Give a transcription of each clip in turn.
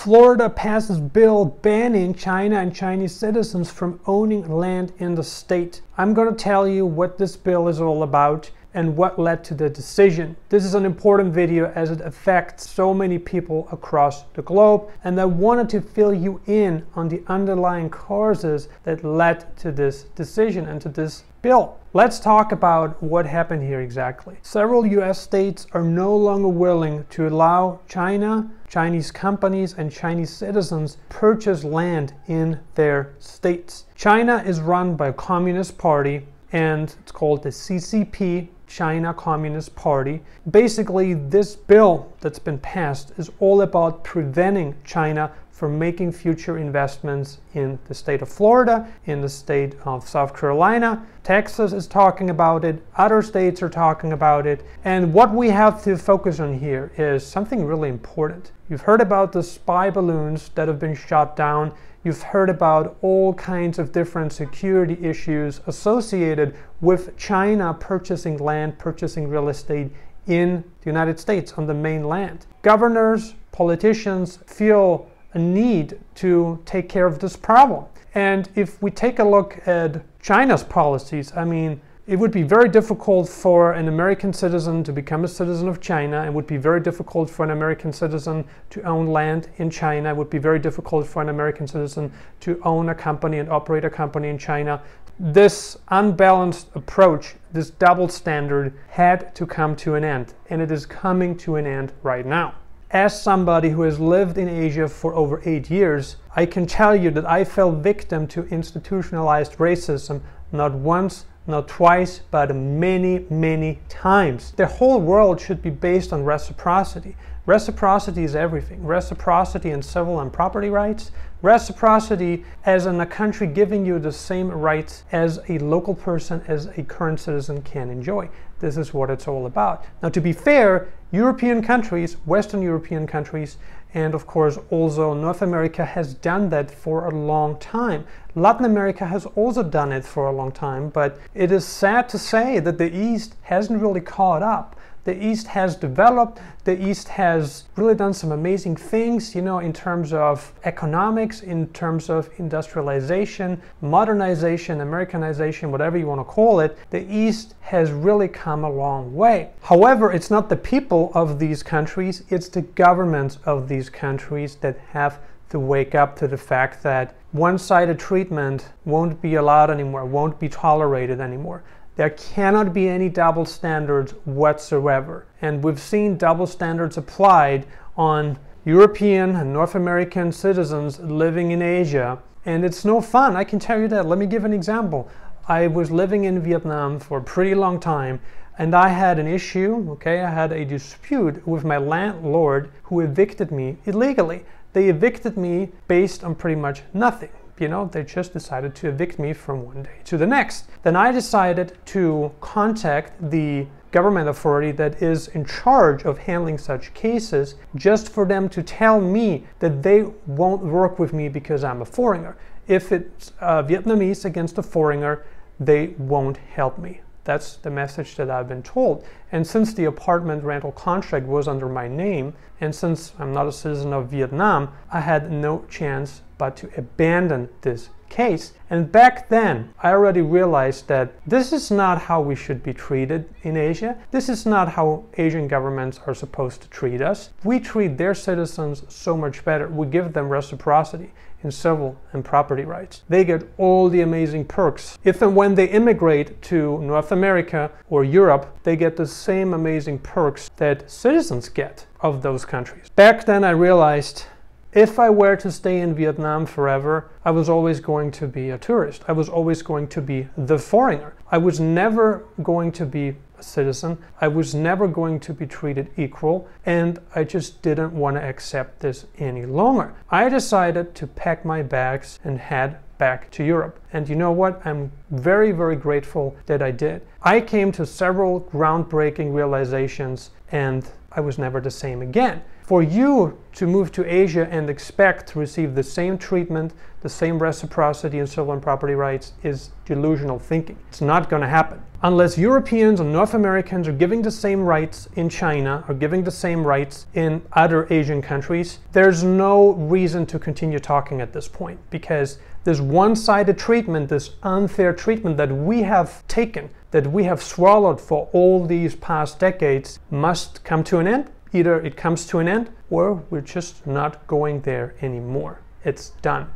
Florida passes bill banning China and Chinese citizens from owning land in the state. I'm going to tell you what this bill is all about and what led to the decision. This is an important video as it affects so many people across the globe, and I wanted to fill you in on the underlying causes that led to this decision and to this bill. Let's talk about what happened here exactly. Several US states are no longer willing to allow China, Chinese companies, and Chinese citizens purchase land in their states. China is run by a Communist Party, and it's called the CCP, China Communist Party. Basically, this bill that's been passed is all about preventing China from making future investments in the state of Florida, in the state of South Carolina. Texas is talking about it, other states are talking about it, and what we have to focus on here is something really important. You've heard about the spy balloons that have been shot down. You've heard about all kinds of different security issues associated with China purchasing land, purchasing real estate in the United States on the mainland. Governors, politicians feel a need to take care of this problem. And if we take a look at China's policies, I mean, it would be very difficult for an American citizen to become a citizen of China. It would be very difficult for an American citizen to own land in China. It would be very difficult for an American citizen to own a company and operate a company in China. This unbalanced approach, this double standard, had to come to an end, and it is coming to an end right now. As somebody who has lived in Asia for over 8 years, I can tell you that I fell victim to institutionalized racism not once, not twice, but many, many times. The whole world should be based on reciprocity. Reciprocity is everything. Reciprocity in civil and property rights. Reciprocity as in a country giving you the same rights as a local person, as a current citizen can enjoy. This is what it's all about. Now, to be fair, European countries, Western European countries, and of course also North America has done that for a long time. Latin America has also done it for a long time, but it is sad to say that the East hasn't really caught up. The East has developed, the East has really done some amazing things, you know, in terms of economics, in terms of industrialization, modernization, Americanization, whatever you want to call it. The East has really come a long way. However, it's not the people of these countries, it's the governments of these countries that have to wake up to the fact that one-sided treatment won't be allowed anymore, won't be tolerated anymore. There cannot be any double standards whatsoever. And we've seen double standards applied on European and North American citizens living in Asia. And it's no fun, I can tell you that. Let me give an example. I was living in Vietnam for a pretty long time, and I had an issue, okay? I had a dispute with my landlord who evicted me illegally. They evicted me based on pretty much nothing. You know, they just decided to evict me from one day to the next. Then I decided to contact the government authority that is in charge of handling such cases, just for them to tell me that they won't work with me because I'm a foreigner. If it's Vietnamese against a foreigner, they won't help me. That's the message that I've been told. And since the apartment rental contract was under my name, and since I'm not a citizen of Vietnam, I had no chance but to abandon this case. And back then, I already realized that this is not how we should be treated in Asia. This is not how Asian governments are supposed to treat us. We treat their citizens so much better. We give them reciprocity in civil and property rights. They get all the amazing perks. If and when they immigrate to North America or Europe, they get the same amazing perks that citizens get of those countries. Back then I realized if I were to stay in Vietnam forever, I was always going to be a tourist. I was always going to be the foreigner. I was never going to be a citizen. I was never going to be treated equal, and I just didn't want to accept this any longer. I decided to pack my bags and head back to Europe. And you know what? I'm very, very grateful that I did. I came to several groundbreaking realizations, and I was never the same again. For you to move to Asia and expect to receive the same treatment, the same reciprocity and civil and property rights is delusional thinking. It's not going to happen. Unless Europeans and North Americans are giving the same rights in China or giving the same rights in other Asian countries, there's no reason to continue talking at this point, because this one-sided treatment, this unfair treatment that we have taken, that we have swallowed for all these past decades, must come to an end. Either it comes to an end or we're just not going there anymore. It's done.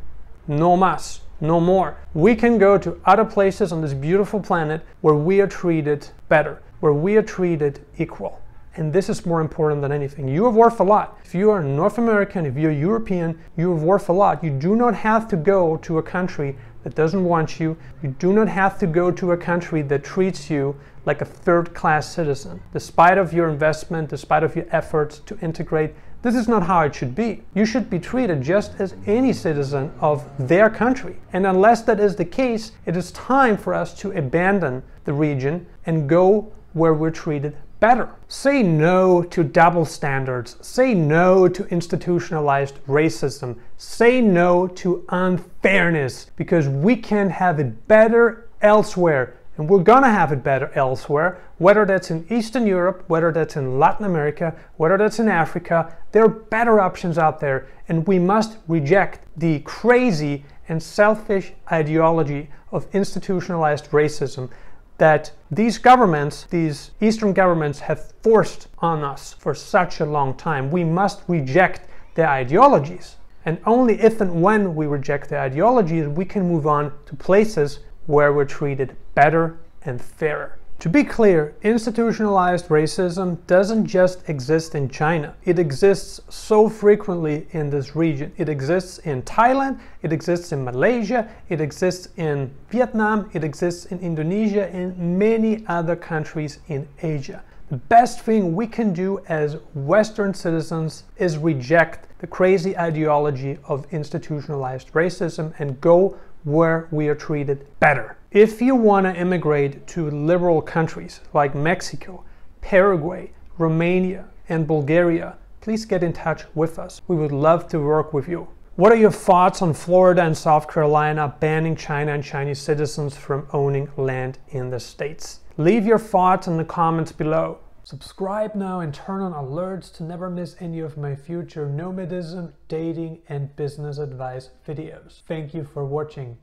No más, no more. We can go to other places on this beautiful planet where we are treated better, where we are treated equal. And this is more important than anything. You are worth a lot. If you are North American, if you're European, you are worth a lot. You do not have to go to a country that doesn't want you. You do not have to go to a country that treats you like a third-class citizen. Despite of your investment, despite of your efforts to integrate, this is not how it should be. You should be treated just as any citizen of their country. And unless that is the case, it is time for us to abandon the region and go where we're treated better. Say no to double standards. Say no to institutionalized racism. Say no to unfairness, because we can have it better elsewhere. And we're gonna have it better elsewhere, whether that's in Eastern Europe, whether that's in Latin America, whether that's in Africa. There are better options out there, and we must reject the crazy and selfish ideology of institutionalized racism that these governments, these Eastern governments, have forced on us for such a long time. We must reject their ideologies. And only if and when we reject their ideologies, we can move on to places where we're treated better and fairer. To be clear, institutionalized racism doesn't just exist in China. It exists so frequently in this region. It exists in Thailand, it exists in Malaysia, it exists in Vietnam, it exists in Indonesia, and many other countries in Asia. The best thing we can do as Western citizens is reject the crazy ideology of institutionalized racism and go where we are treated better. If you want to immigrate to liberal countries like Mexico, Paraguay, Romania, and Bulgaria, please get in touch with us. We would love to work with you. What are your thoughts on Florida and South Carolina banning China and Chinese citizens from owning land in the States? Leave your thoughts in the comments below. Subscribe now and turn on alerts to never miss any of my future nomadism, dating, and business advice videos. Thank you for watching.